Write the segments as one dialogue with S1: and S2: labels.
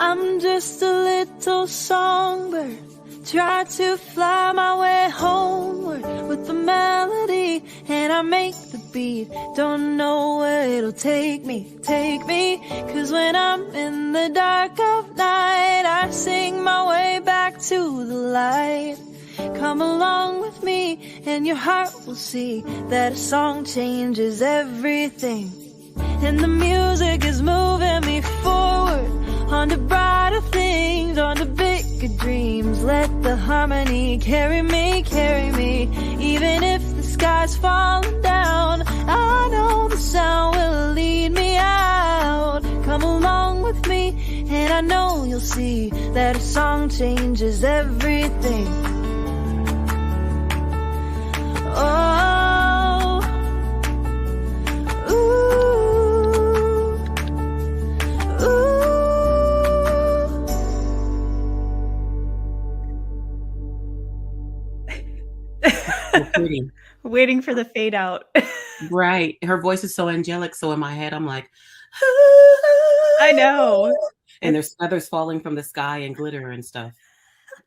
S1: I'm just a little songbird, try to fly my way homeward with the melody, and I make the beat. Don't know where it'll take me, cause when I'm in the dark of night, I sing my way back to the light. Come along with me and your heart will see that a song changes everything. And the music is moving me forward on to brighter things, on to bigger dreams. Let the harmony carry me. Even if the sky's falling down, I know the sound will lead me out. Come along with me and I know you'll see that a song changes everything. Oh, ooh,
S2: So pretty.
S3: Waiting for the fade out.
S2: Right. Her voice is so angelic. So in my head, I'm like,
S3: I know.
S2: and there's feathers falling from the sky and glitter and stuff.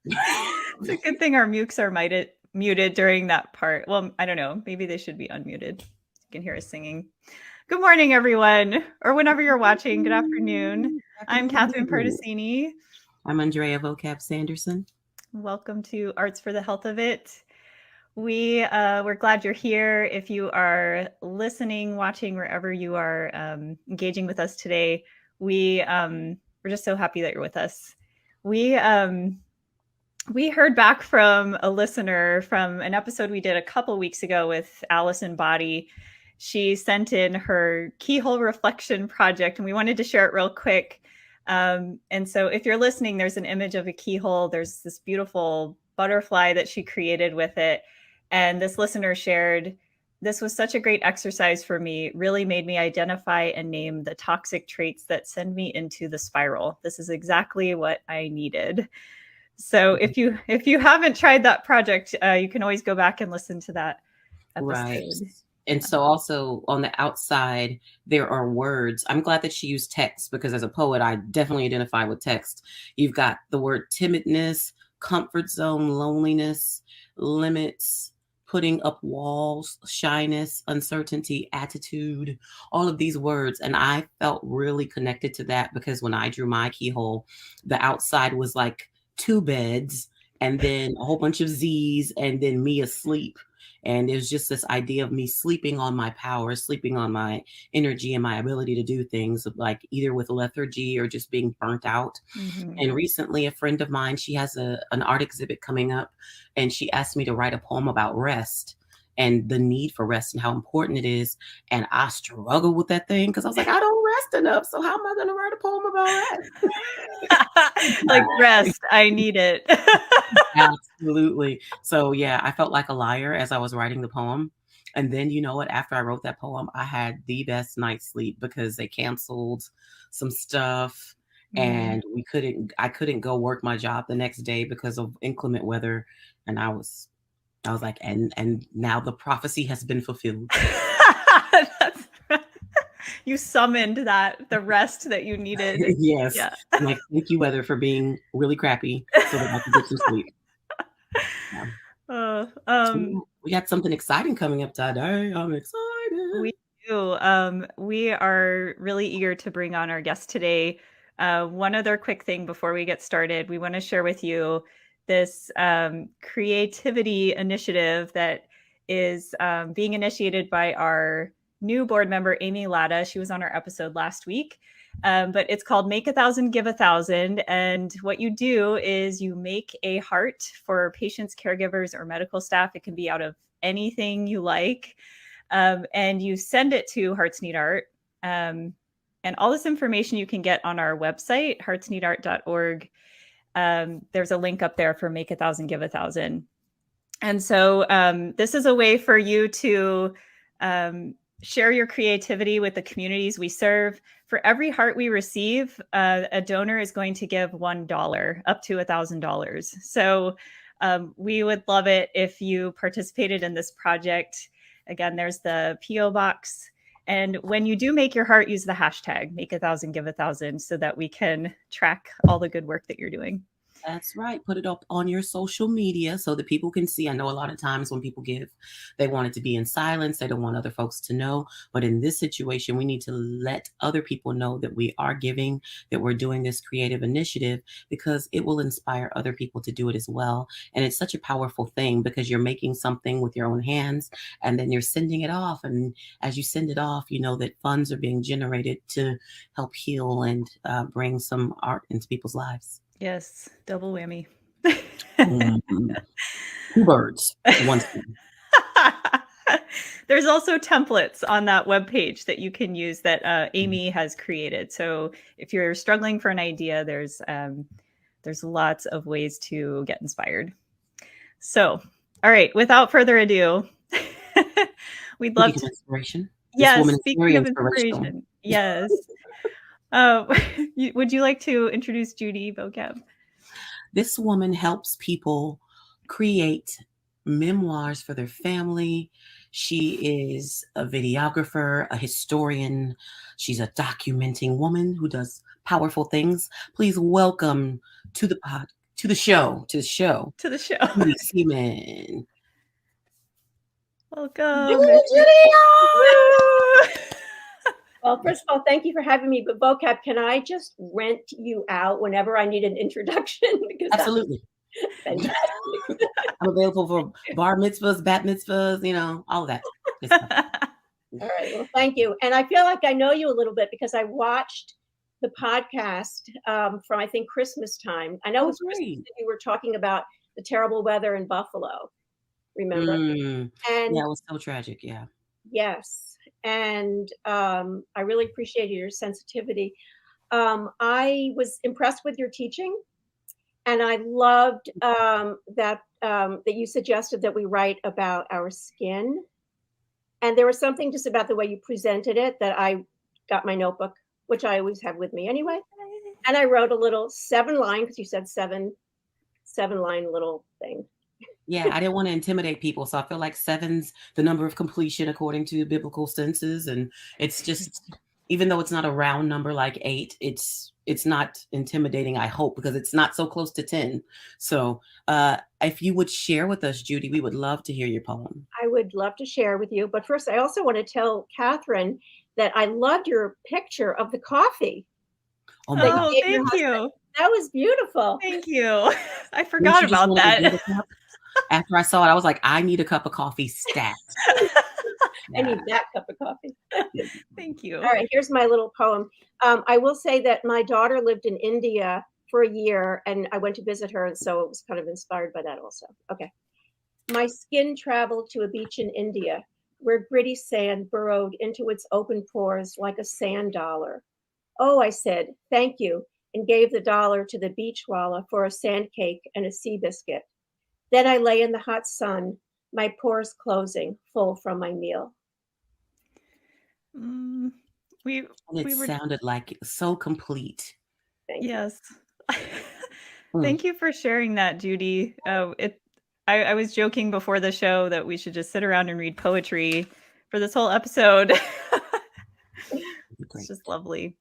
S3: It's a good thing our mutes are muted during that part. Well, I don't know. Maybe they should be unmuted. You can hear us singing. Good morning, everyone, or whenever you're watching. Good afternoon. I'm Catherine Perticini.
S2: I'm Andrea Vocab Sanderson.
S3: Welcome to Arts for the Health of It. We're glad you're here. If you are listening, watching, wherever you are engaging with us today, we're just so happy that you're with us. We heard back from a listener from an episode we did a couple weeks ago with Allison Body. She sent in her keyhole reflection project, and we wanted to share it real quick. And so if you're listening, there's an image of a keyhole. There's this beautiful butterfly that she created with it. And this listener shared, "This was such a great exercise for me. It really made me identify and name the toxic traits that send me into the spiral. This is exactly what I needed." So if you haven't tried that project, you can always go back and listen to that episode.
S2: Right. And so also on the outside, there are words. I'm glad that she used text because as a poet, I definitely identify with text. You've got the word timidness, comfort zone, loneliness, limits, putting up walls, shyness, uncertainty, attitude, all of these words. And I felt really connected to that because when I drew my keyhole, the outside was like 2 beds and then a whole bunch of Z's and then me asleep. And it was just this idea of me sleeping on my power, sleeping on my energy and my ability to do things like either with lethargy or just being burnt out.
S3: Mm-hmm.
S2: And recently a friend of mine, she has an art exhibit coming up and she asked me to write a poem about rest and the need for rest and how important it is. And I struggled with that thing because I was like, I don't rest enough. So how am I going to write a poem about rest?
S3: Like rest, I need it.
S2: Absolutely. So yeah, I felt like a liar as I was writing the poem. And then you know what? After I wrote that poem, I had the best night's sleep because they canceled some stuff and I couldn't go work my job the next day because of inclement weather. And I was like, and now the prophecy has been fulfilled.
S3: That's right. You summoned the rest that you needed.
S2: Yes.
S3: Yeah.
S2: I'm like, thank you, weather, for being really crappy so that I could get some sleep. Yeah. So we got something exciting coming up today. I'm excited.
S3: We do. We are really eager to bring on our guest today. One other quick thing before we get started, we want to share with you this creativity initiative that is being initiated by our new board member, Amy Latta. She was on our episode last week, but it's called Make 1,000, Give 1,000. And what you do is you make a heart for patients, caregivers, or medical staff. It can be out of anything you like. And you send it to Hearts Need Art. And all this information you can get on our website, heartsneedart.org. There's a link up there for Make 1,000, Give 1,000. And so this is a way for you to share your creativity with the communities we serve. For every heart we receive, a donor is going to give $1 up to $1,000. So we would love it if you participated in this project. Again, there's the P.O. Box And when you do make your heart, use the hashtag make 1,000, give 1,000 so that we can track all the good work that you're doing.
S2: That's right. Put it up on your social media so that people can see. I know a lot of times when people give, they want it to be in silence. They don't want other folks to know. But in this situation, we need to let other people know that we are giving, that we're doing this creative initiative, because it will inspire other people to do it as well. And it's such a powerful thing because you're making something with your own hands and then you're sending it off. And as you send it off, you know that funds are being generated to help heal and bring some art into people's lives.
S3: Yes, double whammy.
S2: Mhm. Two birds, one stone.
S3: There's also templates on that webpage that you can use that Amy has created. So if you're struggling for an idea, there's lots of ways to get inspired. So, all right, without further ado, we'd love to.
S2: Inspiration.
S3: Yes,
S2: This woman is very
S3: speaking of
S2: inspirational.
S3: inspiration, yes. Would you like to introduce Judy vocab?
S2: This woman helps people create memoirs for their family. She is a videographer, a historian. She's a documenting woman who does powerful things. Please welcome to the show, Judy Seaman.
S3: Welcome.
S4: Well, first of all, thank you for having me. But vocab, can I just rent you out whenever I need an introduction? Because
S2: Absolutely.
S4: fantastic.
S2: I'm available for bar mitzvahs, bat mitzvahs, you know, all of that.
S4: All right. Well, thank you. And I feel like I know you a little bit because I watched the podcast from, I think, Christmas time. I know it was Christmas that you were talking about the terrible weather in Buffalo. Remember?
S2: And yeah, it was so tragic. Yeah.
S4: Yes. And I really appreciated your sensitivity. I was impressed with your teaching, and I loved that you suggested that we write about our skin. And there was something just about the way you presented it that I got my notebook, which I always have with me anyway, and I wrote a little 7-line, because you said 7-line little thing.
S2: Yeah, I didn't want to intimidate people. So I feel like 7's the number of completion according to biblical senses. And it's just, even though it's not a round number like 8, it's not intimidating, I hope, because it's not so close to 10. So if you would share with us, Judy, we would love to hear your poem.
S4: I would love to share with you. But first, I also want to tell Catherine that I loved your picture of the coffee.
S2: Oh, my
S3: God. Thank you.
S4: That was beautiful.
S3: Thank you. I forgot about that.
S2: After I saw it, I was like, I need a cup of coffee stat.
S4: I need that cup of coffee.
S3: Thank you.
S4: All right, here's my little poem. I will say that my daughter lived in India for a year, and I went to visit her, and so it was kind of inspired by that also. Okay. My skin traveled to a beach in India where gritty sand burrowed into its open pores like a sand dollar. Oh, I said, thank you, and gave the dollar to the beachwallah for a sand cake and a sea biscuit. Then I lay in the hot sun, my pores closing, full from my meal.
S2: It sounded like so complete.
S4: Yes.
S3: Thank you for sharing that, Judy. I was joking before the show that we should just sit around and read poetry for this whole episode. It's just lovely.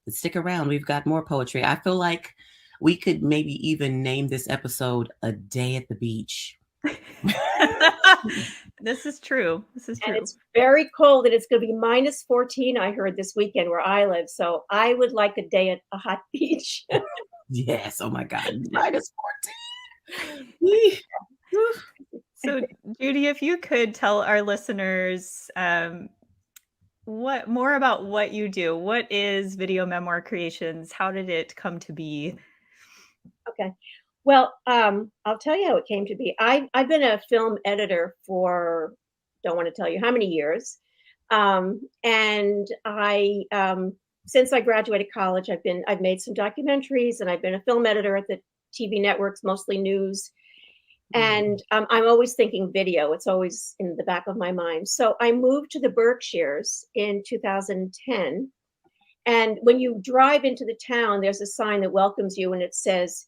S2: Stick around. We've got more poetry. I feel like we could maybe even name this episode A Day at the Beach.
S3: This is true.
S4: And it's very cold, and it's going to be -14, I heard, this weekend where I live. So I would like a day at a hot beach.
S2: Yes. Oh my God. -14.
S3: So, Judy, if you could tell our listeners more about what you do. What is Video Memoir Creations? How did it come to be?
S4: Okay. Well, I'll tell you how it came to be. I've been a film editor for, don't want to tell you how many years. And I, since I graduated college, I've made some documentaries, and I've been a film editor at the TV networks, mostly news. And I'm always thinking video. It's always in the back of my mind. So I moved to the Berkshires in 2010. And when you drive into the town, there's a sign that welcomes you, and it says,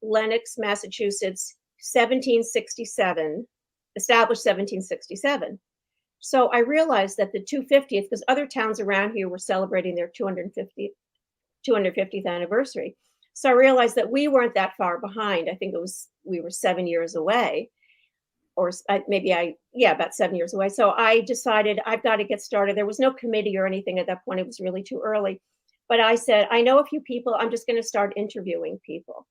S4: Lenox, Massachusetts, 1767, established 1767. So I realized that the 250th, because other towns around here were celebrating their 250th anniversary. So I realized that we weren't that far behind. I think we were 7 years away, or about 7 years away. So I decided I've got to get started. There was no committee or anything at that point. It was really too early. But I said, I know a few people. I'm just going to start interviewing people.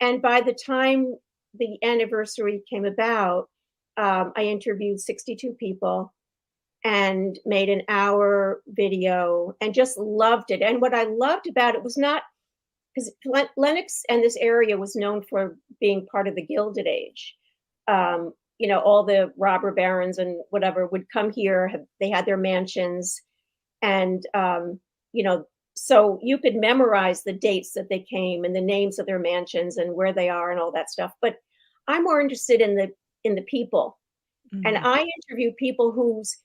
S4: And by the time the anniversary came about, I interviewed 62 people and made an hour video and just loved it. And what I loved about it was not, because Lenox and this area was known for being part of the Gilded Age. All the robber barons and whatever would come here. They had their mansions. And, so you could memorize the dates that they came and the names of their mansions and where they are and all that stuff. But I'm more interested in the people. Mm-hmm. And I interview people whose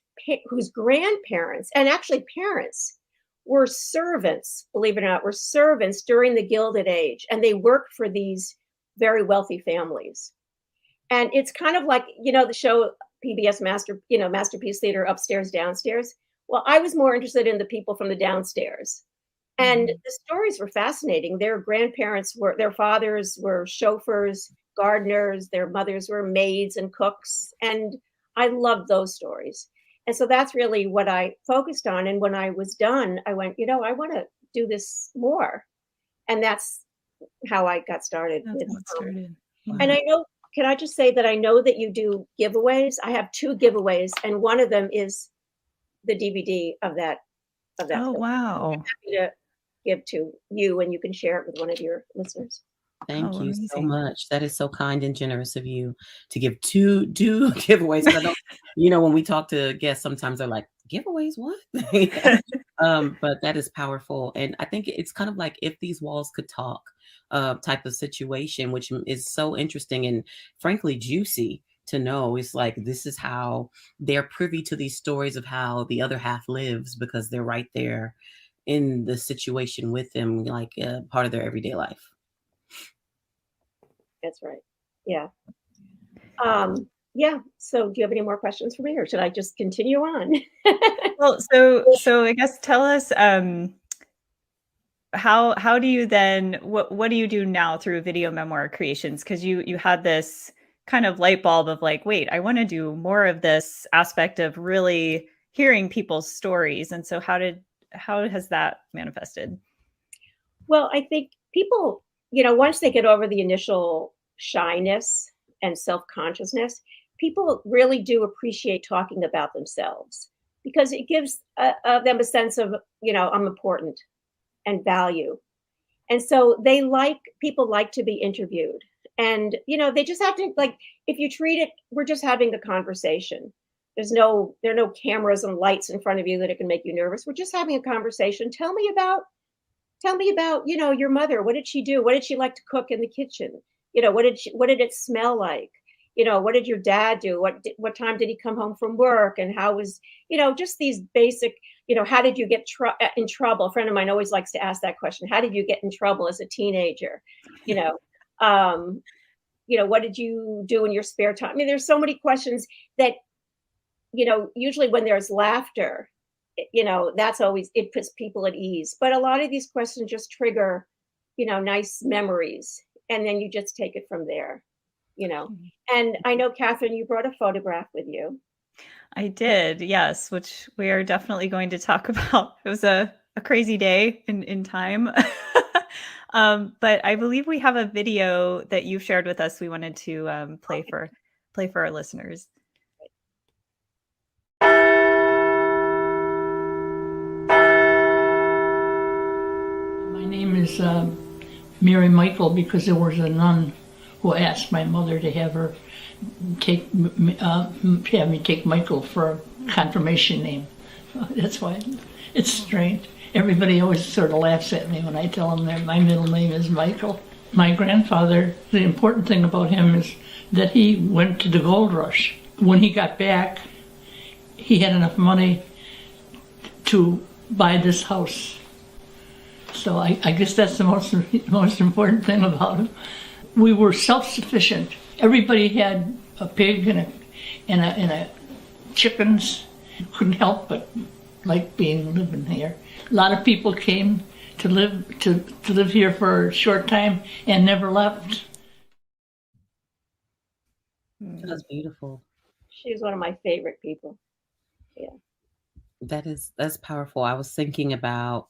S4: grandparents and actually parents were servants, believe it or not, were servants during the Gilded Age. And they worked for these very wealthy families. And it's kind of like, the show PBS Masterpiece Theater, Upstairs, Downstairs. Well, I was more interested in the people from the downstairs. And the stories were fascinating. Their fathers were chauffeurs, gardeners, their mothers were maids and cooks. And I loved those stories. And so that's really what I focused on. And when I was done, I went, I want to do this more. And that's how I got started.
S3: Wow.
S4: And I know, can I just say that I know that you do giveaways? I have 2 giveaways, and one of them is the DVD of that. Oh,
S3: film. Wow.
S4: I'm happy to give to you, and you can share it with one of your listeners.
S2: Thank you so much. That is so kind and generous of you to give two giveaways. When we talk to guests, sometimes they're like, giveaways, what? But that is powerful. And I think it's kind of like if these walls could talk type of situation, which is so interesting and frankly juicy to know. It's like, this is how they're privy to these stories of how the other half lives, because they're right there in the situation with them, like part of their everyday life.
S4: That's right. Yeah. So do you have any more questions for me, or should I just continue on?
S3: Well, so I guess tell us, how do you then, what do you do now through video memoir creations? Because you had this kind of light bulb of like, wait, I want to do more of this aspect of really hearing people's stories. And so how has that manifested?
S4: Well, I think people, once they get over the initial shyness and self-consciousness, people really do appreciate talking about themselves, because it gives them a sense of, I'm important and value. And so people like to be interviewed. And, they just have to, like, if you treat it, we're just having a conversation. There are no cameras and lights in front of you that it can make you nervous. We're just having a conversation. Tell me about, your mother. What did she do? What did she like to cook in the kitchen? What did it smell like? What did your dad do? What time did he come home from work? And how was, just these basic, how did you get in trouble? A friend of mine always likes to ask that question. How did you get in trouble as a teenager? What did you do in your spare time? I mean, there's so many questions that, usually when there's laughter, that's always, it puts people at ease. But a lot of these questions just trigger, nice memories. And then you just take it from there, And I know, Catherine, you brought a photograph with you.
S3: I did, yes, which we are definitely going to talk about. It was a crazy day in time. But I believe we have a video that you've shared with us. We wanted to play for our listeners.
S5: My name is Mary Michael, because there was a nun who asked my mother to have her have me take Michael for a confirmation name. That's why it's strange. Everybody always sort of laughs at me when I tell them that my middle name is Michael. My grandfather, the important thing about him is that he went to the gold rush. When he got back, he had enough money to buy this house. So I guess that's the most important thing about him. We were self-sufficient. Everybody had a pig and a chickens. Couldn't help but like living here. A lot of people came to live here for a short time and never left.
S2: That's beautiful.
S4: She's one of my favorite people. Yeah.
S2: That's powerful. I was thinking about,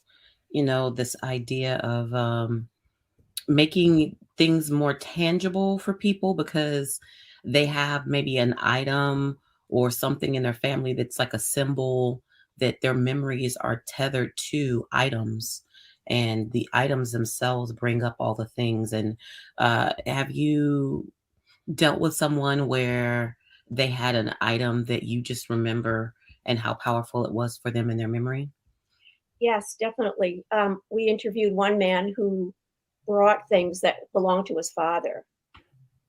S2: this idea of making things more tangible for people because they have maybe an item or something in their family that's like a symbol that their memories are tethered to items, and the items themselves bring up all the things. And have you dealt with someone where they had an item that you just remember and how powerful it was for them in their memory?
S4: Yes, definitely. We interviewed one man who brought things that belonged to his father.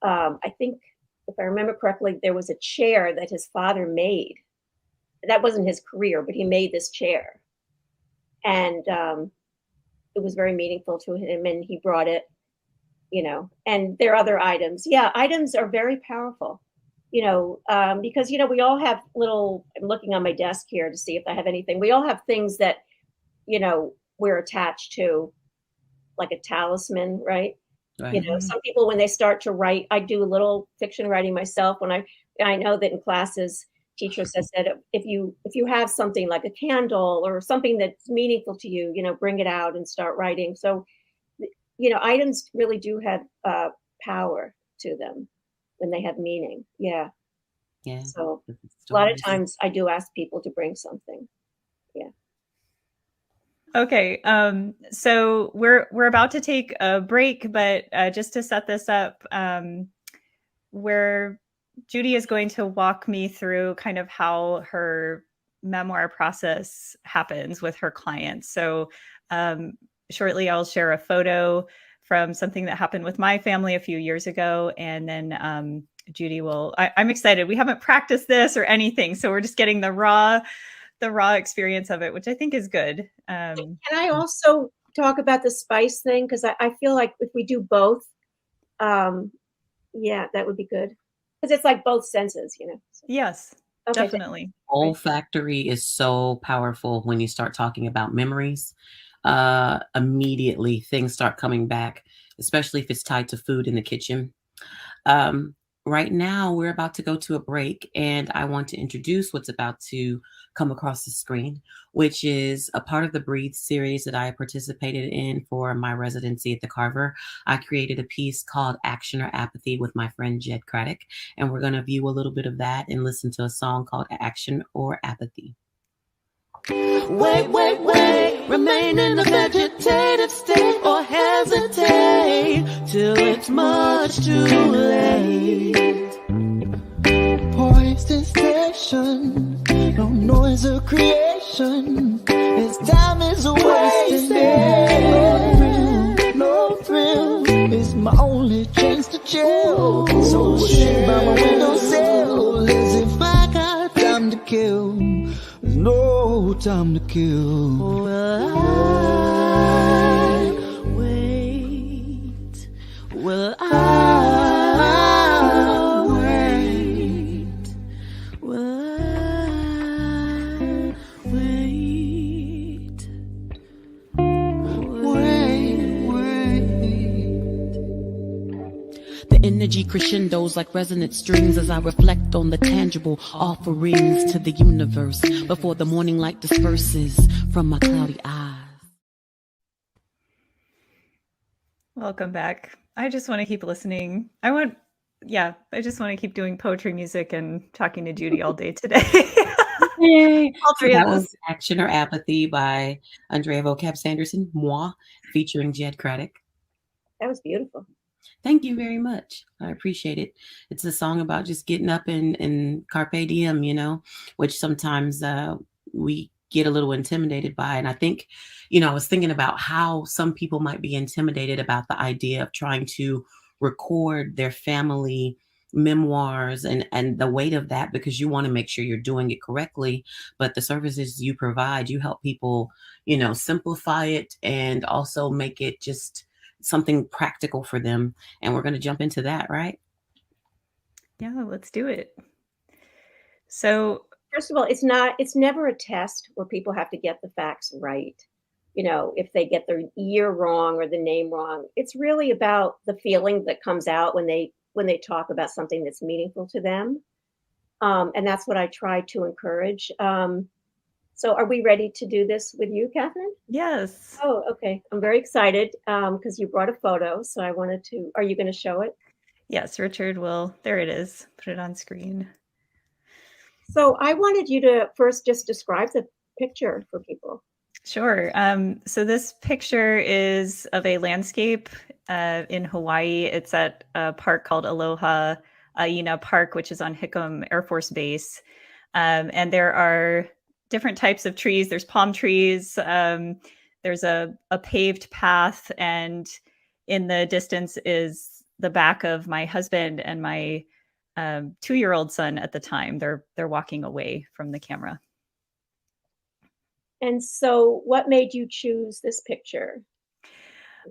S4: I think, if I remember correctly, there was a chair that his father made. That wasn't his career, but he made this chair. And it was very meaningful to him, and he brought it, and there are other items. Yeah, items are very powerful, because, we all have I'm looking on my desk here to see if I have anything. We all have things that, we're attached to, like a talisman, right?
S2: Right.
S4: Some people, when they start to write, I do a little fiction writing myself. When I know that in classes, teachers have said, if you have something like a candle or something that's meaningful to you, bring it out and start writing. So, items really do have power to them when they have meaning. Yeah.
S2: Yeah.
S4: So a lot of times I do ask people to bring something. Yeah.
S3: Okay, so we're about to take a break, but just to set this up, where Judy is going to walk me through kind of how her memoir process happens with her clients. So shortly, I'll share a photo from something that happened with my family a few years ago, and then Judy will. I'm excited. We haven't practiced this or anything, so we're just getting the raw experience of it, which I think is good.
S4: Can I also talk about the spice thing? Because I feel like if we do both, yeah, that would be good. Because it's like both senses, So.
S3: Yes,
S4: Okay,
S3: definitely.
S2: Olfactory is so powerful when you start talking about memories. Immediately things start coming back, especially if it's tied to food in the kitchen. Right now, we're about to go to a break, and I want to introduce what's about to come across the screen, which is a part of the Breathe series that I participated in for my residency at the Carver. I created a piece called Action or Apathy with my friend Jed Craddock, and we're going to view a little bit of that and listen to a song called Action or Apathy.
S1: Wait, remain in a vegetative state or hesitate till it's much too late. Poised in station, no noise or creation, as time is wasted. No thrill is my only chance to chill. So sit by my windowsill as if I got time to kill. There's no time to kill. Will I wait? Will I wait? Will I wait? The energy crescendos like resonant strings as I reflect on the tangible offerings to the universe before the morning light disperses from my cloudy eyes.
S3: Welcome back. I just want to keep listening. I just want to keep doing poetry music and talking to Judy all day today.
S2: Yay.
S3: All three
S2: That
S3: of us.
S2: was Action or Apathy by Andrea Vocab Sanderson, Moi, featuring Jed Craddock.
S4: That was beautiful.
S2: Thank you very much. I appreciate it. It's a song about just getting up and carpe diem, which sometimes we get a little intimidated by. And I think, I was thinking about how some people might be intimidated about the idea of trying to record their family memoirs and the weight of that, because you want to make sure you're doing it correctly. But the services you provide, you help people, simplify it and also make it just something practical for them. And we're going to jump into that, right?
S3: Yeah, let's do it. So
S4: First of all, it's never a test where people have to get the facts right. You know, if they get the year wrong or the name wrong, it's really about the feeling that comes out when they talk about something that's meaningful to them. And that's what I try to encourage. So are we ready to do this with you, Catherine?
S3: Yes.
S4: Oh, okay. I'm very excited because you brought a photo. So I wanted to, are you going to show it?
S3: Yes, Richard will. There it is. Put it on screen.
S4: So I wanted you to first just describe the picture for people.
S3: Sure. So this picture is of a landscape in Hawaii. It's at a park called Aloha Aina Park, which is on Hickam Air Force Base. And there are different types of trees. There's palm trees. There's a paved path. And in the distance is the back of my husband and my 2-year-old son at the time. They're walking away from the camera.
S4: And so what made you choose this picture?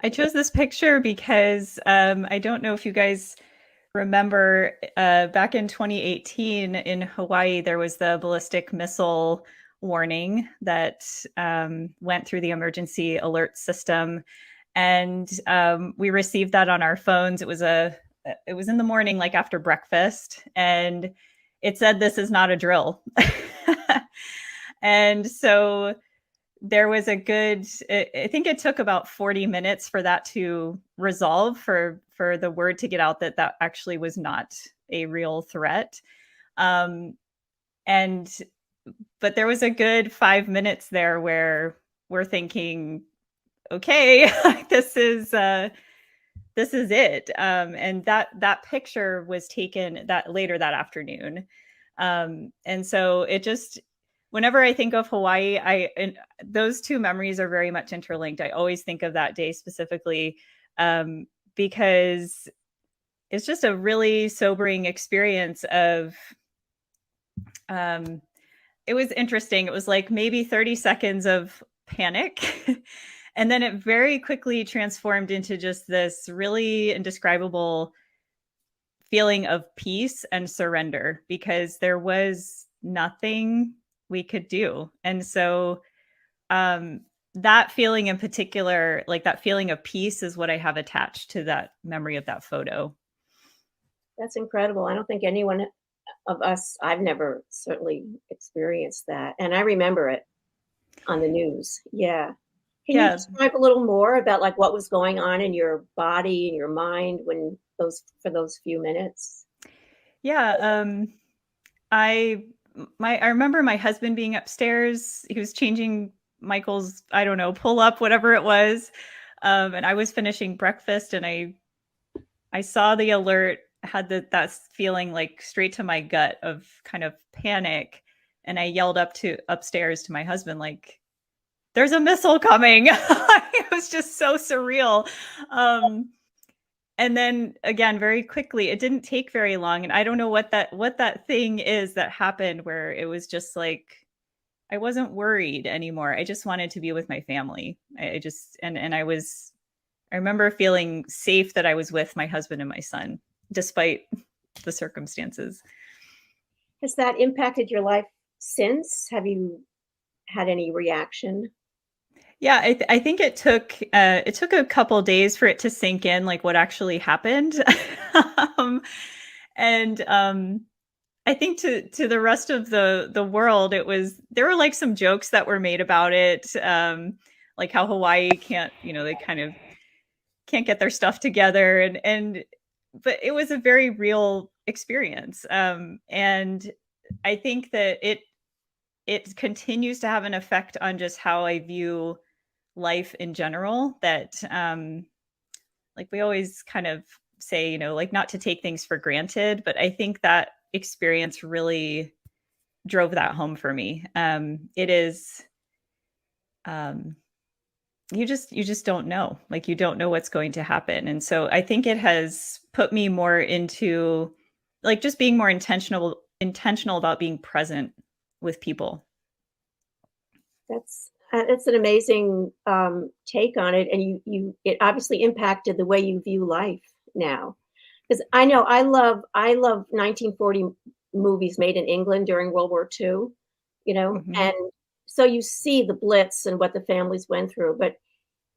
S3: I chose this picture because I don't know if you guys remember back in 2018 in Hawaii, there was the ballistic missile warning that went through the emergency alert system. And we received that on our phones. It was in the morning, like after breakfast. And it said, "This is not a drill." And so there was I think it took about 40 minutes for that to resolve, for the word to get out that actually was not a real threat. But there was a good 5 minutes there where we're thinking, okay, this is it. And that picture was taken later that afternoon. And so it just, whenever I think of Hawaii, those two memories are very much interlinked. I always think of that day specifically because it's just a really sobering experience of, it was interesting. It was like maybe 30 seconds of panic. And then it very quickly transformed into just this really indescribable feeling of peace and surrender, because there was nothing we could do. And so that feeling in particular, like that feeling of peace, is what I have attached to that memory of that photo.
S4: That's incredible. I don't think anyone of us, I've never certainly experienced that. And I remember it on the news. Yeah. Can you describe a little more about like what was going on in your body and your mind for those few minutes?
S3: Yeah. I remember my husband being upstairs. He was changing Michael's, I don't know, pull up, whatever it was. And I was finishing breakfast, and I saw the alert, had that feeling like straight to my gut of kind of panic. And I yelled upstairs to my husband, like, "There's a missile coming." It was just so surreal. And then again, very quickly, it didn't take very long. And I don't know what that thing is that happened, where it was just like, I wasn't worried anymore. I just wanted to be with my family. I remember feeling safe that I was with my husband and my son, despite the circumstances.
S4: Has that impacted your life since? Have you had any reaction?
S3: Yeah, I think it took a couple days for it to sink in, like what actually happened. I think to the rest of the world, there were like some jokes that were made about it, like how Hawaii can't, they kind of can't get their stuff together, but it was a very real experience, and I think that it continues to have an effect on just how I view life in general. That like we always kind of say, like not to take things for granted, but I think that experience really drove that home for me. It is you just don't know, like you don't know what's going to happen. And so I think it has put me more into like just being more intentional about being present with people.
S4: That's an amazing take on it, and it obviously impacted the way you view life now. Because I know I love 1940 movies made in England during World War II,
S3: Mhm.
S4: and so you see the Blitz and what the families went through, but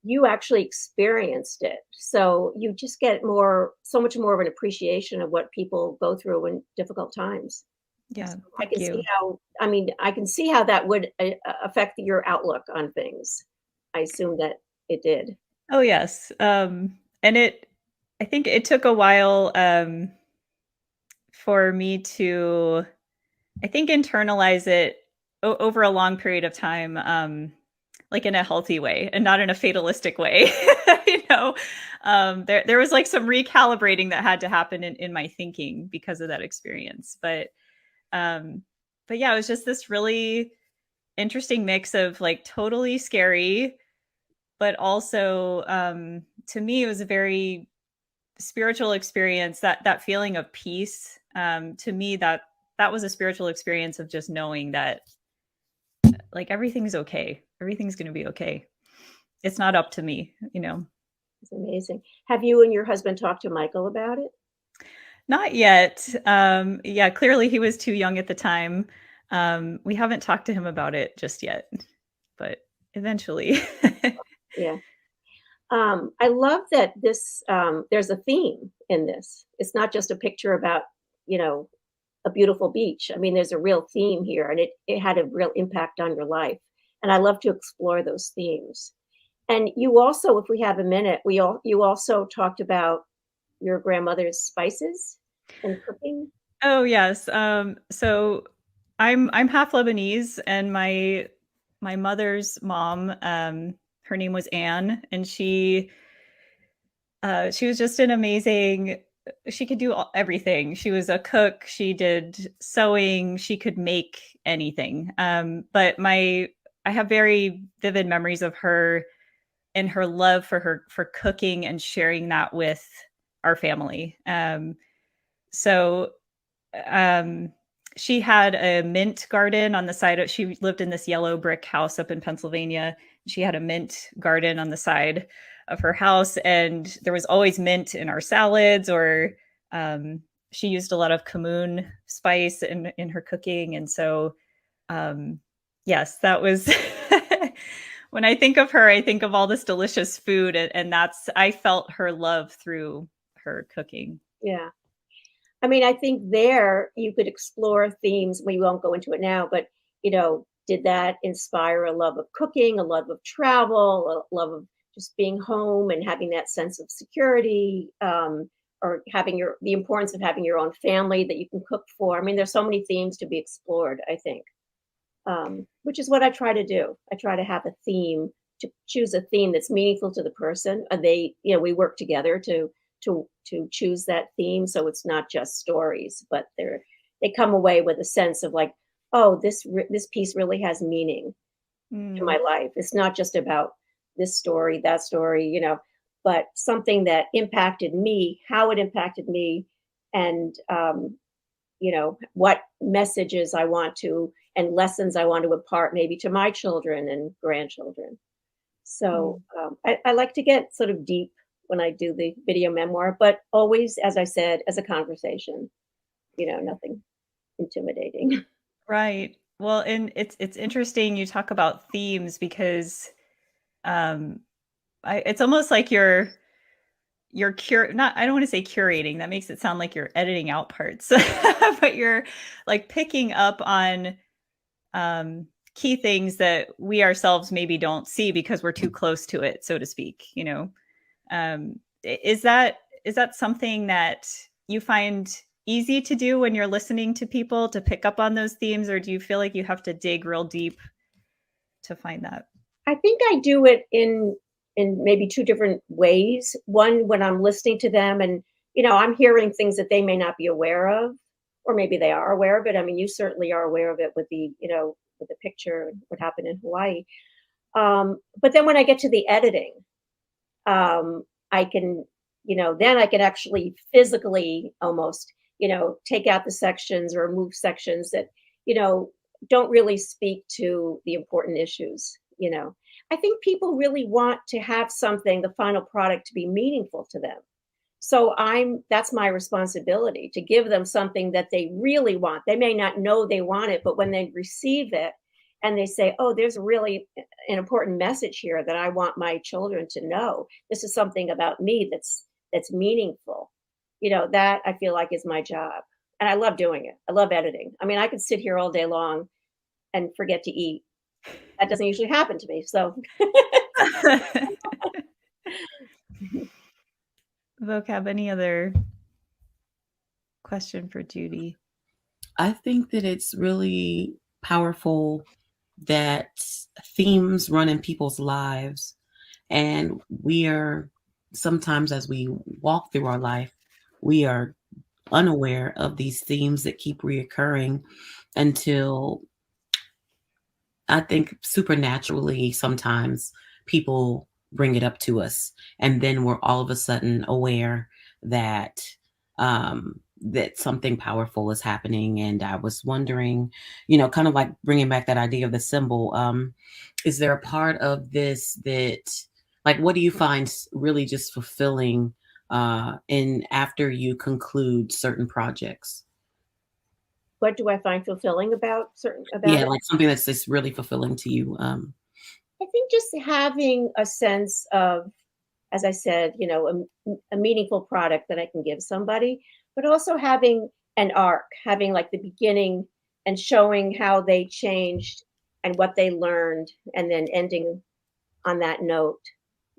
S4: you actually experienced it. So you just get so much more of an appreciation of what people go through in difficult times.
S3: Yeah,
S4: So I
S3: thank
S4: can see
S3: you.
S4: I can see how that would affect your outlook on things. I assume that it did.
S3: Oh, yes. And I think it took a while for me to, I think, internalize it over a long period of time, like in a healthy way and not in a fatalistic way. you know, there was like some recalibrating that had to happen in my thinking because of that experience. Um, but yeah, it was just this really interesting mix of like totally scary, but also to me, it was a very spiritual experience. That feeling of peace, to me, that was a spiritual experience of just knowing that like everything's okay. Everything's going to be okay. It's not up to me, you know.
S4: It's amazing. Have you and your husband talked to Michael about it?
S3: Not yet. Yeah, clearly he was too young at the time. We haven't talked to him about it just yet, but eventually.
S4: Yeah. I love that there's a theme in this. It's not just a picture about, you know, a beautiful beach. I mean, there's a real theme here, and it had a real impact on your life. And I love to explore those themes. And you also, if we have a minute, you also talked about your grandmother's spices and cooking.
S3: Oh yes. So I'm half Lebanese, and my mother's mom, her name was Anne, and she was just an amazing. She could do everything. She was a cook. She did sewing. She could make anything. But I have very vivid memories of her and her love for cooking and sharing that with our family. So um, she had a mint garden on the side of, she lived in this yellow brick house up in Pennsylvania. She had a mint garden on the side of her house, and there was always mint in our salads, or um, she used a lot of cumin spice in her cooking. And so yes, that was when I think of her, I think of all this delicious food, and that's, I felt her love through her cooking.
S4: Yeah. I mean, I think there you could explore themes. We won't go into it now, but did that inspire a love of cooking, a love of travel, a love of just being home and having that sense of security, or having the importance of having your own family that you can cook for? I mean, there's so many themes to be explored, I think, which is what I try to do. I try to have a theme, to choose a theme that's meaningful to the person. We work together to choose that theme, so it's not just stories, but they come away with a sense of like, oh, this piece really has meaning to my life. It's not just about this story, that story, but something that impacted me, how it impacted me, and what messages I want to and lessons I want to impart maybe to my children and grandchildren. So I like to get sort of deep when I do the video memoir, but always, as I said, as a conversation, nothing intimidating.
S3: Right. Well, and it's interesting you talk about themes because um it's almost like not, I don't want to say curating. That makes it sound like you're editing out parts. But you're like picking up on key things that we ourselves maybe don't see because we're too close to it, so to speak, is that something that you find easy to do when you're listening to people, to pick up on those themes, or do you feel like you have to dig real deep to find that?
S4: I think I do it in maybe two different ways. One, when I'm listening to them and I'm hearing things that they may not be aware of, or maybe they are aware of it. I mean, you certainly are aware of it with the picture and what happened in Hawaii. But then when I get to the editing, I can, then I can actually physically almost, take out the sections or remove sections that, don't really speak to the important issues. I think people really want to have something, the final product, to be meaningful to them. So that's my responsibility, to give them something that they really want. They may not know they want it, but when they receive it and they say, oh, there's really an important message here that I want my children to know. This is something about me that's meaningful. That I feel like is my job. And I love doing it. I love editing. I mean, I could sit here all day long and forget to eat. That doesn't usually happen to me. So
S3: Vocab, any other question for Judy?
S2: I think that it's really powerful that themes run in people's lives, and we are sometimes, as we walk through our life, we are unaware of these themes that keep reoccurring until, I think, supernaturally sometimes people bring it up to us, and then we're all of a sudden aware that that something powerful is happening. And I was wondering, kind of like bringing back that idea of the symbol. Is there a part of this that, like, what do you find really just fulfilling in after you conclude certain projects?
S4: what do I find fulfilling about
S2: Yeah,
S4: it?
S2: like something that's just really fulfilling to you.
S4: I think just having a sense of, as I said, a meaningful product that I can give somebody, but also having an arc, having like the beginning and showing how they changed and what they learned, and then ending on that note.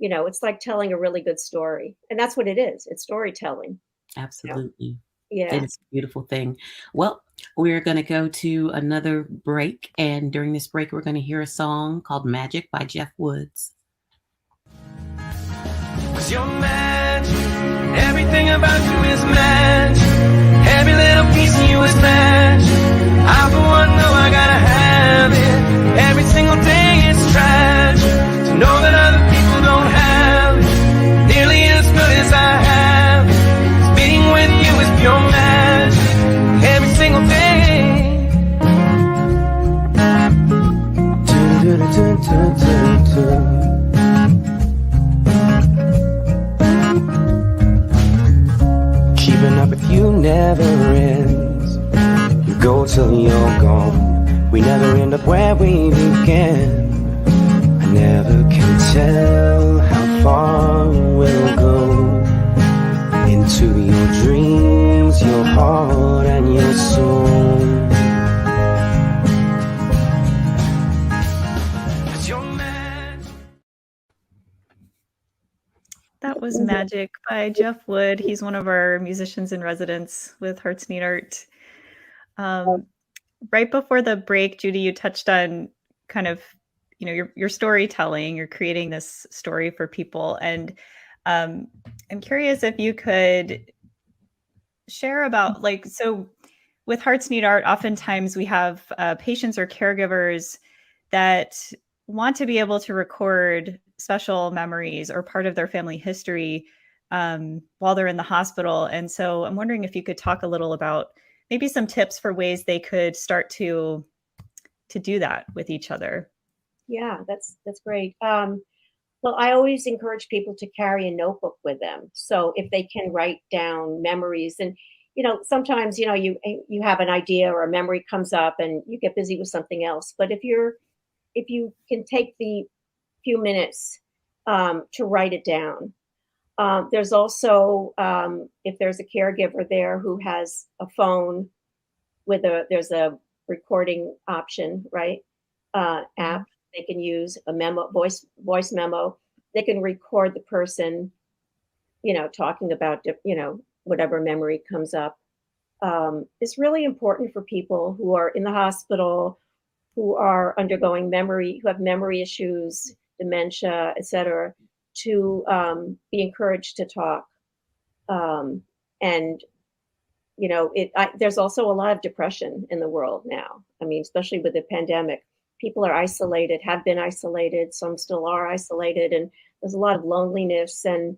S4: It's like telling a really good story. And that's what it is. It's storytelling.
S2: Absolutely.
S4: Yeah.
S2: It is a beautiful thing. Well, we're going to go to another break. And during this break, we're going to hear a song called Magic by Jeff Woods.
S6: 'Cause you're magic. Everything about you is magic. Every little piece of you is magic. I for one know I gotta have it. Every single day it's tragic to know that other people don't have it nearly as good as I have it. 'Cause being with you is pure magic. Every single day. Keeping up with you never ends. You go till you're gone. We never end up where we began. I never can tell how far we'll go. Into your dreams, your heart and your soul. 'Cause you're magic.
S3: That was Magic by Jeff Wood. He's one of our musicians in residence with Hearts Need Art. Right before the break, Judy, you touched on kind of, your storytelling. You're creating this story for people. And I'm curious if you could share about, so with Hearts Need Art, oftentimes we have patients or caregivers that want to be able to record special memories or part of their family history while they're in the hospital. And so I'm wondering if you could talk a little about maybe some tips for ways they could start to do that with each other.
S4: Yeah, that's great. Well, I always encourage people to carry a notebook with them. So if they can write down memories, and sometimes you have an idea or a memory comes up and you get busy with something else. But if you can take the few minutes to write it down. There's also, if there's a caregiver there who has a phone there's a recording option, right? App they can use, a voice memo. They can record the person, talking about, whatever memory comes up. It's really important for people who are in the hospital, who are undergoing who have memory issues, dementia, etc., to be encouraged to talk. And there's also a lot of depression in the world now. I mean, especially with the pandemic, people are isolated, have been isolated. Some still are isolated, and there's a lot of loneliness. And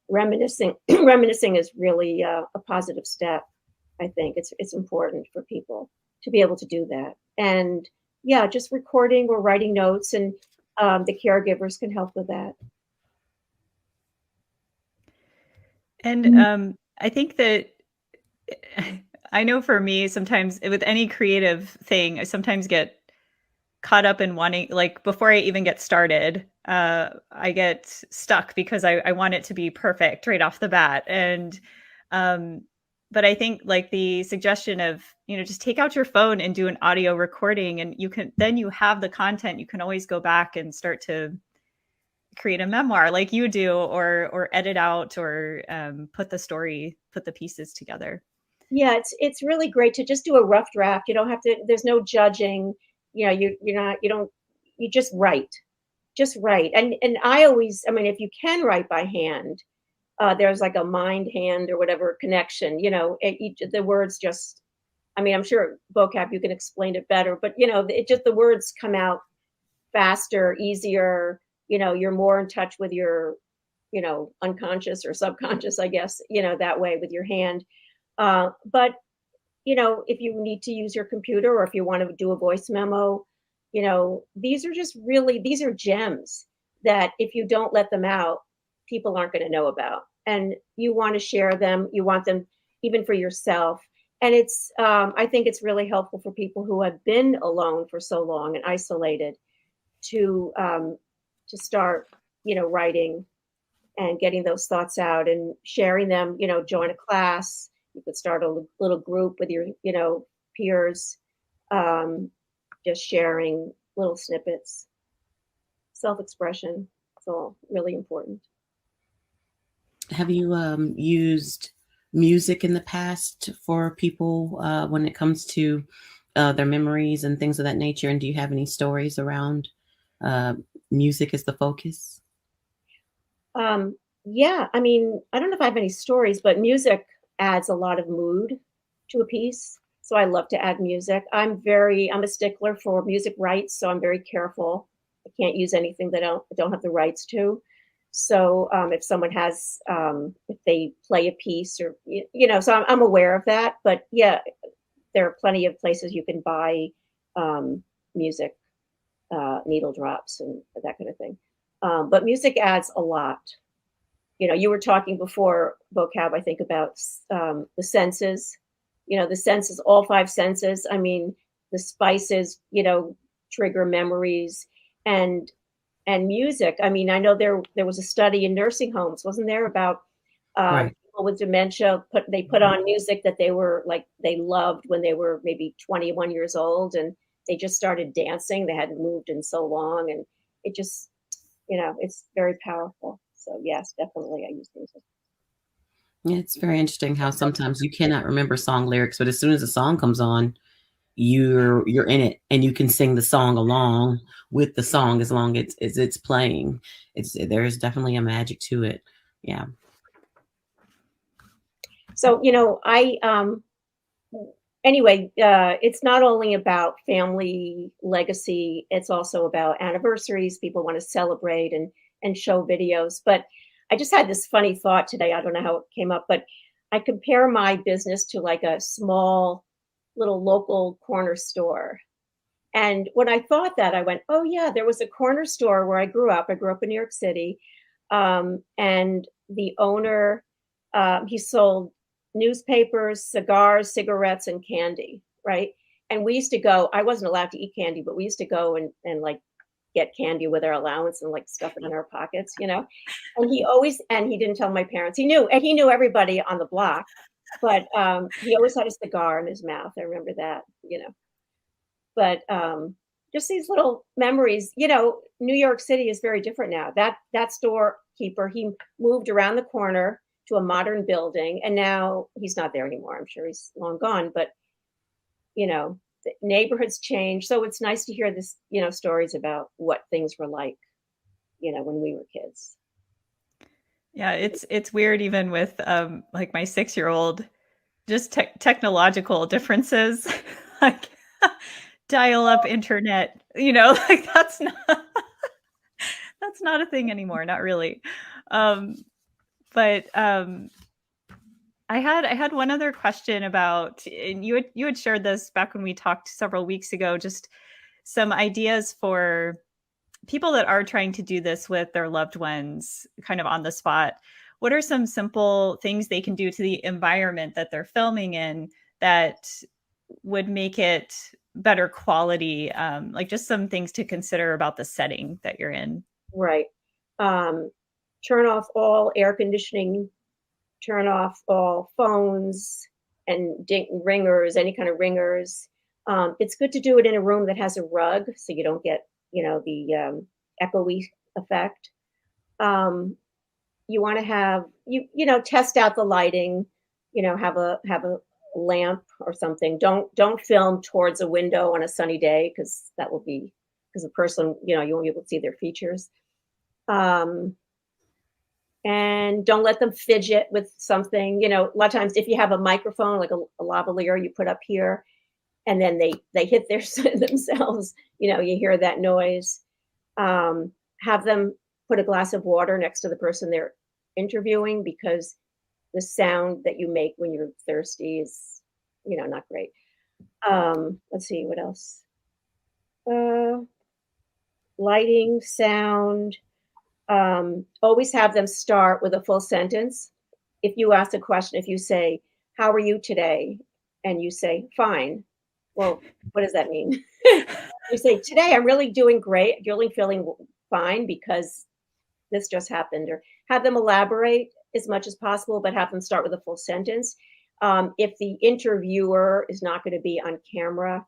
S4: reminiscing is really a positive step. I think it's important for people to be able to do that. And yeah, just recording or writing notes, and the caregivers can help with that.
S3: And I think that I know for me, sometimes with any creative thing, I sometimes get caught up in wanting, like before I even get started, I get stuck because I want it to be perfect right off the bat. Um, but I think like the suggestion of, just take out your phone and do an audio recording, and then you have the content. You can always go back and start to create a memoir like you do, or edit out, or put the pieces together.
S4: Yeah, it's really great to just do a rough draft. You don't have to. There's no judging. You're not. You don't. You just write. Just write. And I always. I mean, if you can write by hand, there's like a mind hand or whatever connection. The words just. I mean, I'm sure vocab you can explain it better, but it just the words come out faster, easier. You're more in touch with your, unconscious or subconscious, I guess. That way with your hand. But if you need to use your computer, or if you want to do a voice memo, these are gems that if you don't let them out, people aren't going to know about. And you want to share them. You want them even for yourself. And I think it's really helpful for people who have been alone for so long and isolated to start, writing and getting those thoughts out and sharing them. Join a class. You could start a little group with your, peers, just sharing little snippets. Self-expression. It's all really important.
S2: Have you used music in the past for people when it comes to their memories and things of that nature? And do you have any stories around music as the focus?
S4: Yeah, I mean, I don't know if I have any stories, but music adds a lot of mood to a piece. So I love to add music. I'm a stickler for music rights, so I'm very careful. I can't use anything that I don't have the rights to. So if someone has, if they play a piece, or so I'm aware of that. But yeah, there are plenty of places you can buy music, needle drops, and that kind of thing. But music adds a lot. You were talking before, vocab, I think, about the senses. The senses, all five senses. I mean, the spices, trigger memories, and music. I mean, I know there was a study in nursing homes, wasn't there, about
S2: Right.
S4: people with dementia. They put on music that they loved when they were maybe 21 years old, and they just started dancing. They hadn't moved in so long, and it just, it's very powerful. So yes, definitely I use music.
S2: Yeah, it's very interesting how sometimes you cannot remember song lyrics, but as soon as a song comes on, you're in it, and you can sing the song along with the song as long as it's playing. There's definitely a magic to it. Yeah.
S4: So anyway, it's not only about family legacy, it's also about anniversaries. People want to celebrate and show videos. But I just had this funny thought today. I don't know how it came up, but I compare my business to like a small little local corner store. And when I thought that, I went, oh yeah, there was a corner store where I grew up. I grew up in New York City. And the owner, he sold newspapers, cigars, cigarettes, and candy, right? And we used to go, I wasn't allowed to eat candy, but we used to go and like get candy with our allowance and like stuff it in our pockets, And he didn't tell my parents. He knew everybody on the block, but he always had a cigar in his mouth. I remember that, But just these little memories, New York City is very different now. That storekeeper, he moved around the corner to a modern building, and now he's not there anymore. I'm sure he's long gone, but the neighborhoods change. So it's nice to hear this, stories about what things were like, when we were kids.
S3: Yeah, it's weird even with like my 6-year-old, just technological differences, like dial up internet, like that's not a thing anymore, not really. But I had one other question about, and you had shared this back when we talked several weeks ago, just some ideas for people that are trying to do this with their loved ones kind of on the spot. what are some simple things they can do to the environment that they're filming in that would make it better quality? Like just some things to consider about the setting that you're in.
S4: Right. Turn off all air conditioning, turn off all phones and ringers, any kind of ringers. It's good to do it in a room that has a rug so you don't get, the echoey effect. You want to have, test out the lighting, have a lamp or something. Don't film towards a window on a sunny day because the person, you won't be able to see their features. And don't let them fidget with something. A lot of times if you have a microphone, like a lavalier you put up here, and then they hit themselves, you hear that noise. Have them put a glass of water next to the person they're interviewing because the sound that you make when you're thirsty is, not great. Let's see, what else? Lighting, sound. Always have them start with a full sentence. If you ask a question, if you say, "How are you today?" and you say, "Fine." Well, what does that mean? You say, "Today I'm really doing great, really feeling fine because this just happened." Or have them elaborate as much as possible, but have them start with a full sentence. If the interviewer is not going to be on camera,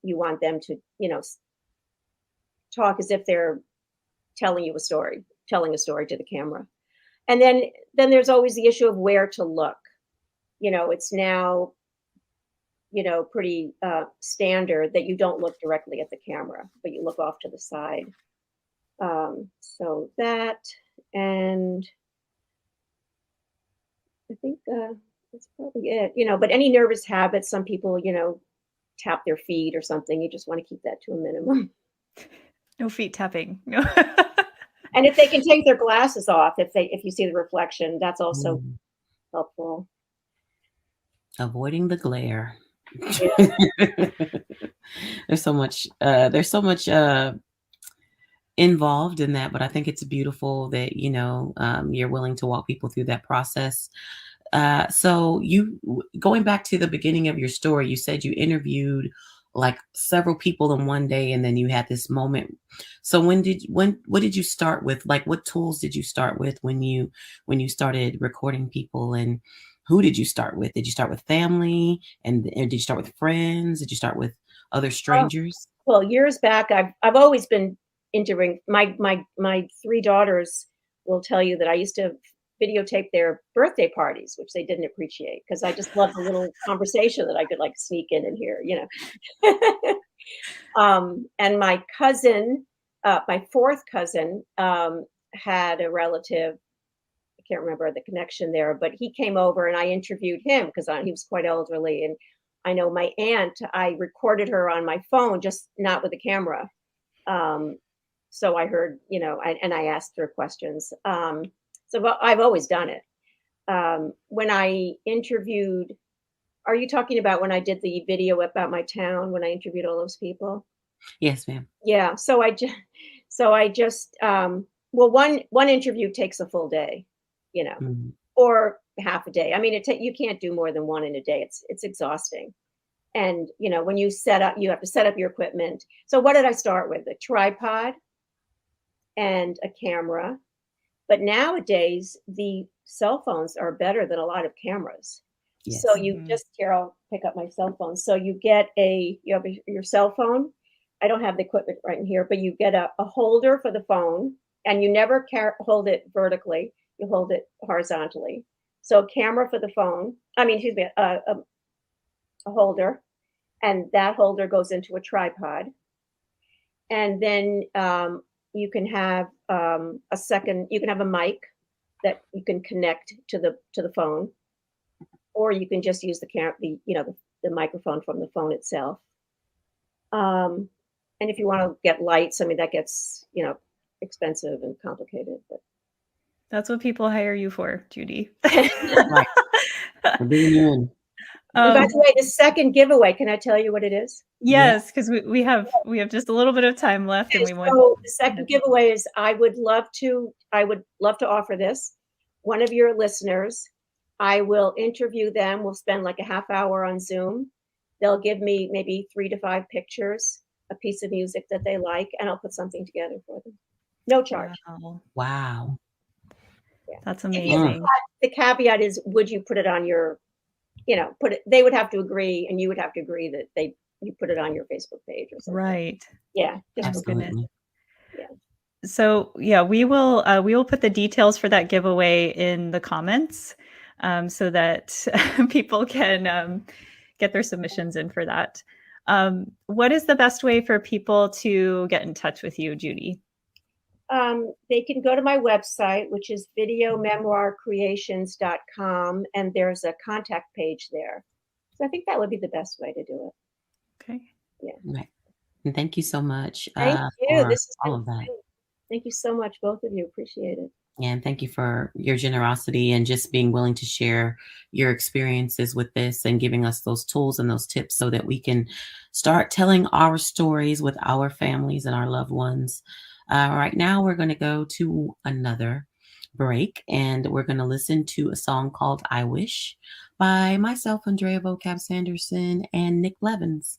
S4: you want them to, talk as if they're telling a story to the camera. And then there's always the issue of where to look. It's now, pretty standard that you don't look directly at the camera, but you look off to the side. So that, and I think that's probably it. But any nervous habits, some people, tap their feet or something. You just want to keep that to a minimum.
S3: No feet tapping. No.
S4: And if they can take their glasses off, if you see the reflection, that's also helpful.
S2: Avoiding the glare.
S4: Yeah.
S2: There's so much involved in that, but I think it's beautiful that you're willing to walk people through that process. So going back to the beginning of your story, you said you interviewed like several people in one day, and then you had this moment. So what did you start with? Like, what tools did you start with when you started recording people, and who did you start with? Did you start with family, and did you start with friends? Did you start with other strangers?
S4: Well, years back, I've always been into my three daughters will tell you that I used to videotape their birthday parties, which they didn't appreciate because I just loved the little conversation that I could like sneak in and hear, And my cousin, my fourth cousin, had a relative. I can't remember the connection there, but he came over and I interviewed him because he was quite elderly. And I know my aunt, I recorded her on my phone, just not with the camera. So I heard, and I asked her questions. So I've always done it. When I interviewed, are you talking about when I did the video about my town, when I interviewed all those people?
S2: Yes, ma'am.
S4: Yeah. So I just, well, one interview takes a full day, or half a day. I mean, you can't do more than one in a day. It's exhausting. And, when you you have to set up your equipment. So what did I start with? A tripod and a camera. But nowadays, the cell phones are better than a lot of cameras. Yes. So you here, I'll pick up my cell phone. So you have your cell phone. I don't have the equipment right in here, but you get a holder for the phone, and you never hold it vertically. You hold it horizontally. So a camera for the phone. A holder, and that holder goes into a tripod. And then you can have you can have a mic that you can connect to the phone, or you can just use the microphone from the phone itself. And if you want to get lights, that gets expensive and complicated. But
S3: that's what people hire you for, Judy.
S2: Right. Being you in.
S4: And by the way, the second giveaway, can I tell you what it is?
S3: Yes, because we have just a little bit of time left, and we want.
S4: So the second giveaway is I would love to offer this. one of your listeners. I will interview them. We'll spend like a half hour on Zoom. They'll give me maybe 3 to 5 pictures, a piece of music that they like, and I'll put something together for them. No charge.
S2: Wow.
S4: Yeah.
S3: That's amazing.
S4: The caveat is, would you put it on your, put it, they would have to agree, and you would have to agree that you put it on your Facebook page or something.
S3: Right.
S4: Yeah.
S2: Absolutely.
S4: Yeah.
S3: So yeah, we will put the details for that giveaway in the comments, so that people can get their submissions in for that. What is the best way for people to get in touch with you, Judy?
S4: They can go to my website, which is videomemoircreations.com, and there's a contact page there. So I think that would be the best way to do it.
S3: Okay.
S4: Yeah.
S2: Right. And thank you so much.
S4: Thank you.
S2: For
S4: This is
S2: all of that.
S4: great. Thank you so much, both of you. Appreciate it.
S2: And thank you for your generosity and just being willing to share your experiences with this and giving us those tools and those tips so that we can start telling our stories with our families and our loved ones. Right now, we're going to go to another break, and we're going to listen to a song called I Wish by myself, Andrea Vocab Sanderson, and Nick Levins.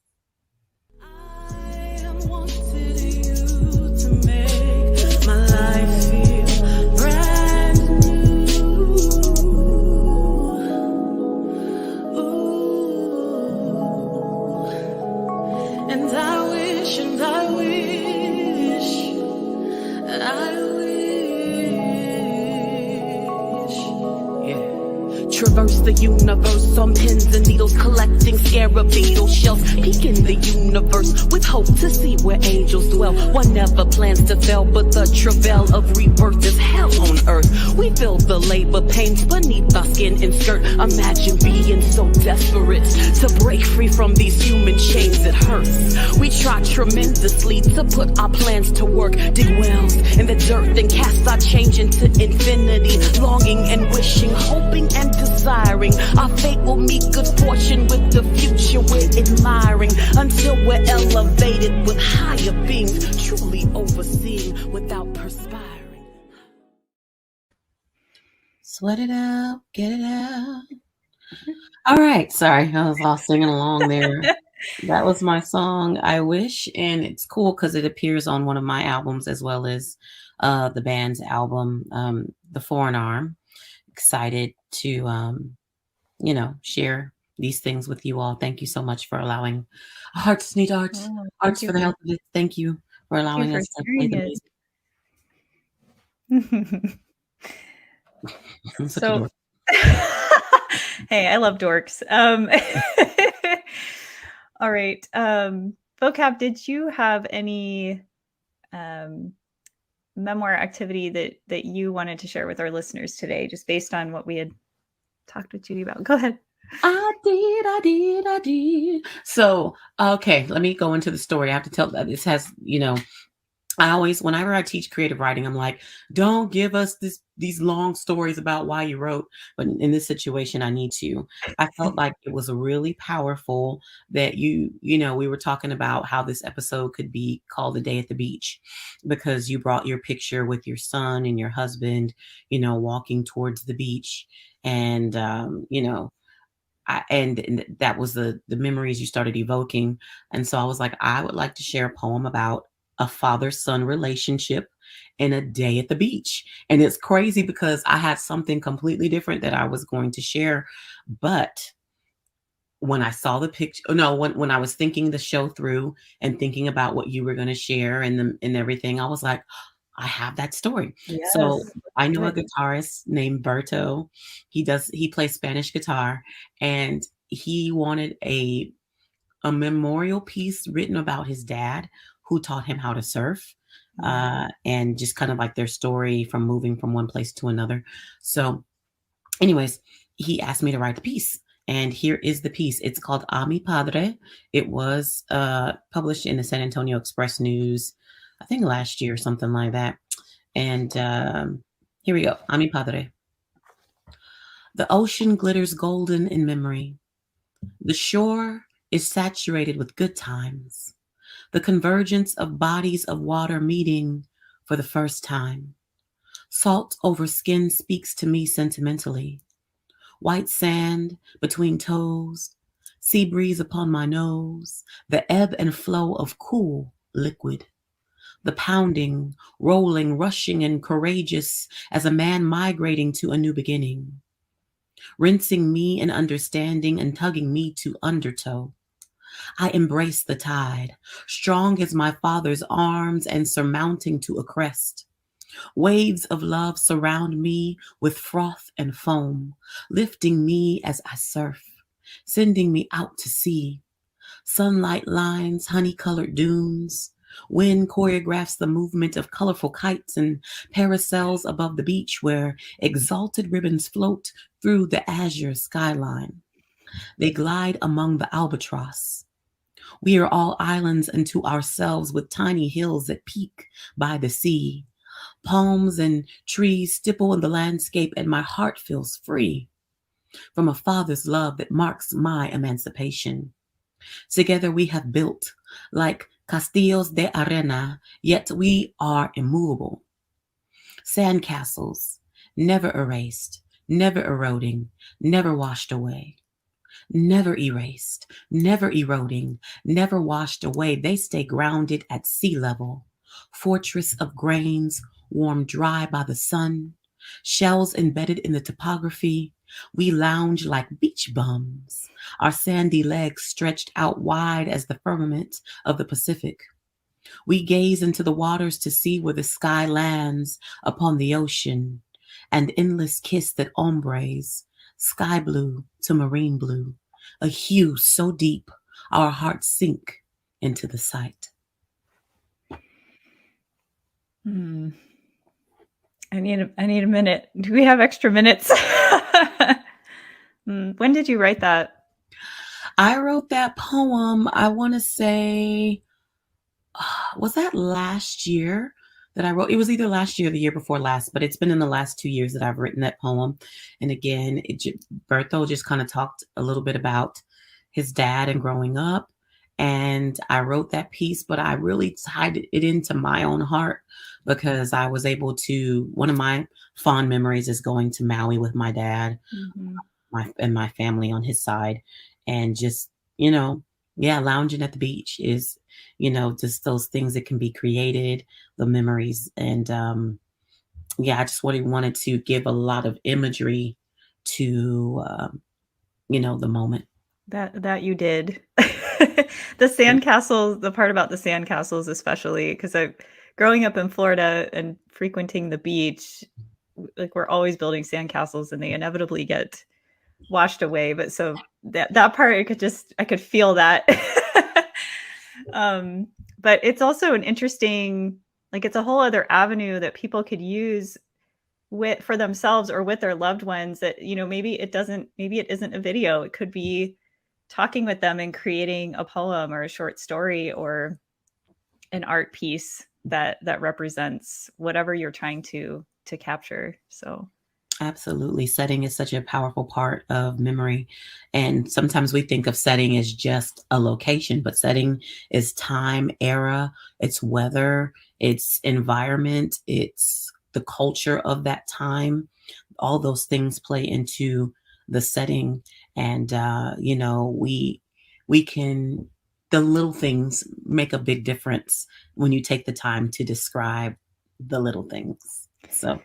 S1: I wanted you to make my life feel brand new. Ooh. And I wish, yeah. Traverse the universe on pins and needles, collecting scarab beetle shells, peeking the universe with hope to see where angels dwell. One never plans to fail, but the travail of rebirth is hell on earth. We feel the labor pains beneath our skin and skirt. Imagine being so desperate to break free from these human chains. It hurts. We try tremendously to put our plans to work, dig wells in the dirt, then cast our change into infinity, longing and wishing, hoping and desiring our fate will meet good fortune with the future we're admiring, until we're elevated with higher beings, truly overseeing without perspiring.
S2: Sweat it out, get it out. All right, sorry, I was all singing along there. That was my song, I Wish, and it's cool because it appears on one of my albums as well as the band's album, The Foreign Arm. Excited to, share these things with you all. Thank you so much for allowing Hearts Need Arts, Arts for the Health of It. Thank you for allowing us to play the music.
S3: So, hey, I love dorks. All right. Vocab, did you have any memoir activity that you wanted to share with our listeners today, just based on what we had talked with Judy about? Go ahead.
S2: I did. So, okay, let me go into the story. I have to tell that this has, I always, whenever I teach creative writing, I'm like, don't give us these long stories about why you wrote. But in this situation, I need to. I felt like it was really powerful that we were talking about how this episode could be called A Day at the Beach, because you brought your picture with your son and your husband, walking towards the beach. And, and that was the memories you started evoking. And so I was like, I would like to share a poem about a father-son relationship in A Day at the Beach. And it's crazy because I had something completely different that I was going to share. But when I saw the picture, when I was thinking the show through and thinking about what you were going to share and everything, I was like, I have that story. Yes. So I know a guitarist named Berto. He plays Spanish guitar, and he wanted a memorial piece written about his dad, who taught him how to surf, and just kind of like their story from moving from one place to another. So anyways, he asked me to write the piece, and here is the piece. It's called A Mi Padre. It was published in the San Antonio Express News, I think last year, something like that. And here we go. A Mi Padre. The ocean glitters golden in memory. The shore is saturated with good times. The convergence of bodies of water meeting for the first time. Salt over skin speaks to me sentimentally. White sand between toes, sea breeze upon my nose, the ebb and flow of cool liquid, the pounding, rolling, rushing, and courageous as a man migrating to a new beginning, rinsing me in understanding and tugging me to undertow. I embrace the tide, strong as my father's arms and surmounting to a crest. Waves of love surround me with froth and foam, lifting me as I surf, sending me out to sea. Sunlight lines honey-colored dunes. Wind choreographs the movement of colorful kites and parasols above the beach where exalted ribbons float through the azure skyline. They glide among the albatross. We are all islands unto ourselves with tiny hills that peak by the sea. Palms and trees stipple in the landscape, and my heart feels free from a father's love that marks my emancipation. Together we have built like castillos de arena, yet we are immovable. Sandcastles, never erased, never eroding, never washed away. Never erased, never eroding, never washed away. They stay grounded at sea level. Fortress of grains, warmed dry by the sun. Shells embedded in the topography. We lounge like beach bums, our sandy legs stretched out wide as the firmament of the Pacific. We gaze into the waters to see where the sky lands upon the ocean, an endless kiss that ombres, sky blue to marine blue, a hue so deep our hearts sink into the sight.
S3: I need a minute. Do we have extra minutes? When did you write that?
S2: I wrote that poem, I want to say, was that last year that I wrote? It was either last year or the year before last, but it's been in the last 2 years that I've written that poem. And again, Bertho just kind of talked a little bit about his dad and growing up. And I wrote that piece, but I really tied it into my own heart because I was able to, one of my fond memories is going to Maui with my dad, my family on his side. And just, lounging at the beach is, just those things that can be created, the memories. And I just wanted to give a lot of imagery to, the moment.
S3: That you did. The sandcastles, the part about the sandcastles, especially because growing up in Florida and frequenting the beach, like we're always building sandcastles and they inevitably get washed away. But so that part, I could feel that. But it's also an interesting, like it's a whole other avenue that people could use for themselves or with their loved ones that, maybe it isn't a video. It could be talking with them and creating a poem or a short story or an art piece that represents whatever you're trying to capture. So
S2: absolutely. Setting is such a powerful part of memory. And sometimes we think of setting as just a location, but setting is time, era, it's weather, it's environment, it's the culture of that time. All those things play into the setting. And, we can, the little things make a big difference when you take the time to describe the little things. So.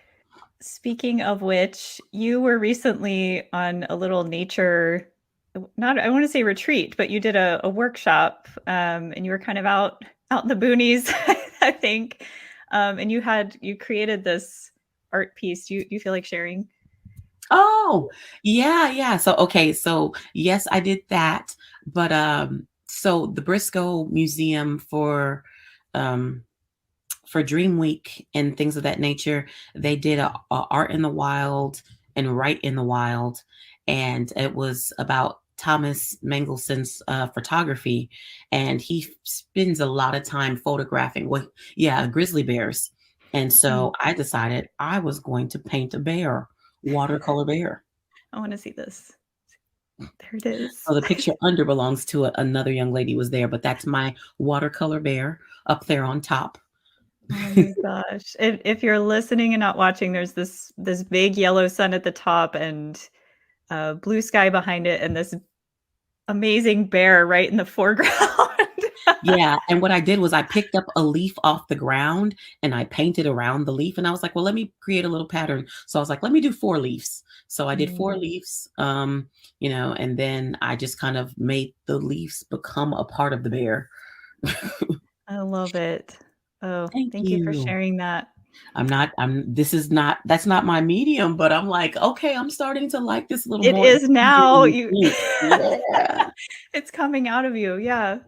S3: Speaking of which, you were recently on a little nature, I want to say retreat, but you did a workshop and you were kind of out in the boonies, I think. And you created this art piece. Do you feel like sharing?
S2: Oh, yeah. So yes, I did that. But so the Briscoe Museum for Dream Week and things of that nature, they did a Art in the Wild and Write in the Wild. And it was about Thomas Mangelson's photography. And he spends a lot of time photographing grizzly bears. And so I decided I was going to paint a bear, watercolor bear.
S3: I want to see this. There it is.
S2: So the picture under belongs to another young lady was there, but that's my watercolor bear up there on top.
S3: Oh my gosh. If you're listening and not watching, there's this big yellow sun at the top and blue sky behind it and this amazing bear right in the foreground.
S2: Yeah, and what I did was I picked up a leaf off the ground and I painted around the leaf, and I was like, well, let me create a little pattern. So I was like, let me do 4 leaves. So I did 4 leaves, and then I just kind of made the leaves become a part of the bear.
S3: I love it. Oh,
S2: Thank
S3: thank you for
S2: you.
S3: sharing that.
S2: That's not my medium, but I'm like, okay, I'm starting to like this a little
S3: It
S2: more.
S3: is now.
S2: Yeah.
S3: It's coming out of you. Yeah.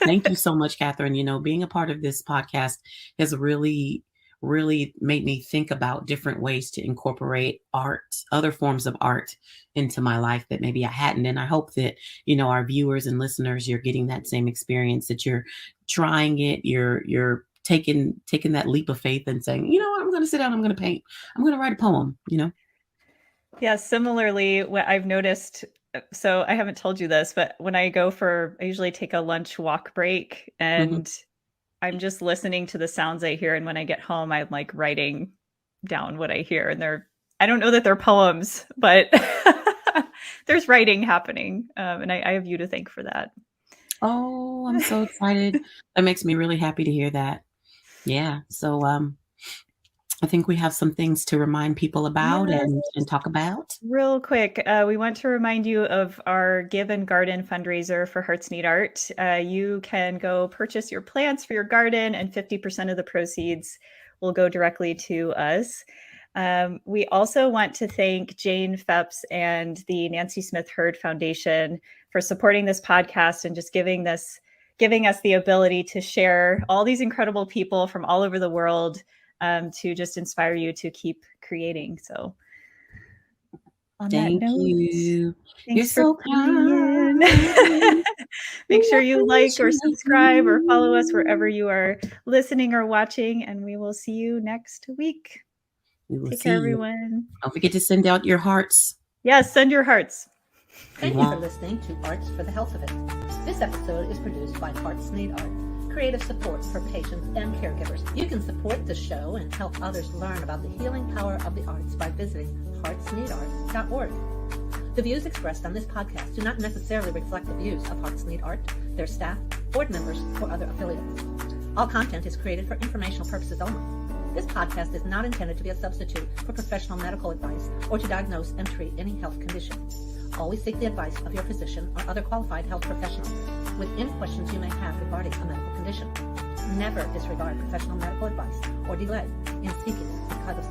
S2: Thank you so much, Catherine. Being a part of this podcast has really, really made me think about different ways to incorporate art, other forms of art into my life that maybe I hadn't. And I hope that, our viewers and listeners, you're getting that same experience, that you're trying it, you're taking that leap of faith and saying, I'm going to sit down, I'm going to paint, I'm going to write a poem,
S3: Yeah, similarly, what I've noticed, so I haven't told you this, but when I usually take a lunch walk break and I'm just listening to the sounds I hear. And when I get home, I'm like writing down what I hear. And I don't know that they're poems, but there's writing happening. And I have you to thank for that.
S2: Oh, I'm so excited. That makes me really happy to hear that. Yeah. So, I think we have some things to remind people about and talk about.
S3: Real quick, we want to remind you of our Give and Garden fundraiser for Hearts Need Art. You can go purchase your plants for your garden, and 50% of the proceeds will go directly to us. We also want to thank Jane Phepps and the Nancy Smith Hurd Foundation for supporting this podcast and just giving us the ability to share all these incredible people from all over the world to just inspire you to keep creating. So on
S2: Thank
S3: that note,
S2: you.
S3: thanks
S2: You're
S3: for
S2: so kind.
S3: Make sure you like or subscribe or follow us wherever you are listening or watching, and we will see you next week. Take care, everyone.
S2: Don't forget to send out your hearts.
S3: Yes, send your hearts.
S7: Thank you for listening to Arts for the Health of It. This episode is produced by Hearts Need Art, creative support for patients and caregivers. You can support the show and help others learn about the healing power of the arts by visiting heartsneedart.org. The views expressed on this podcast do not necessarily reflect the views of Hearts Need Art, their staff, board members, or other affiliates. All content is created for informational purposes only. This podcast is not intended to be a substitute for professional medical advice or to diagnose and treat any health condition. Always seek the advice of your physician or other qualified health professional with any questions you may have regarding a medical condition. Never disregard professional medical advice or delay in seeking it because of